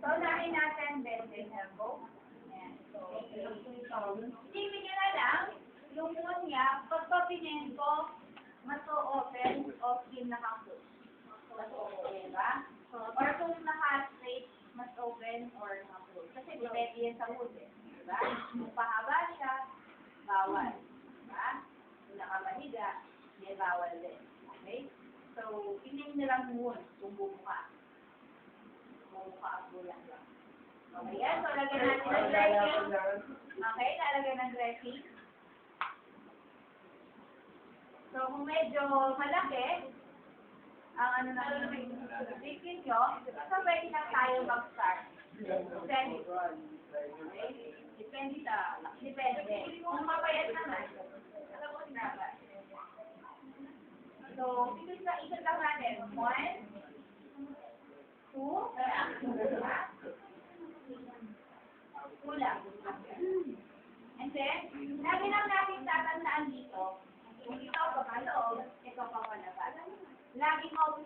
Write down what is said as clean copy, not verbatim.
So, unahin natin bending elbow. Ayan. So, isipin nyo na lang, yung moon niya, pagpapinin ko, mas open o skin naka-close. Mas open, diba? Or kung naka-straight, mas open or naka-close. Kasi depende yan sa mood eh. Diba? Kung pahaba siya, bawal. Diba? Kung nakamahiga, may bawal din. Okay? So, tingnan nyo lang moon kung bumuka. Bumuka ang bulan lang. Okay, yan. So, lagyan natin ng dressing. Okay, lalagyan ng dressing. So, kung medyo malaki, ang ano na dressing nyo, so pwede na tayo mag-start. Depende. Okay? Depende sa, depende. Kung mapayat naman, alam mo, sinabi. So, ikot lang natin. 1, 2, kulang. And then, lagi lang natin tatandaan dito. Kung ikaw pa kaloob, ikaw pa palabas. Lagi mo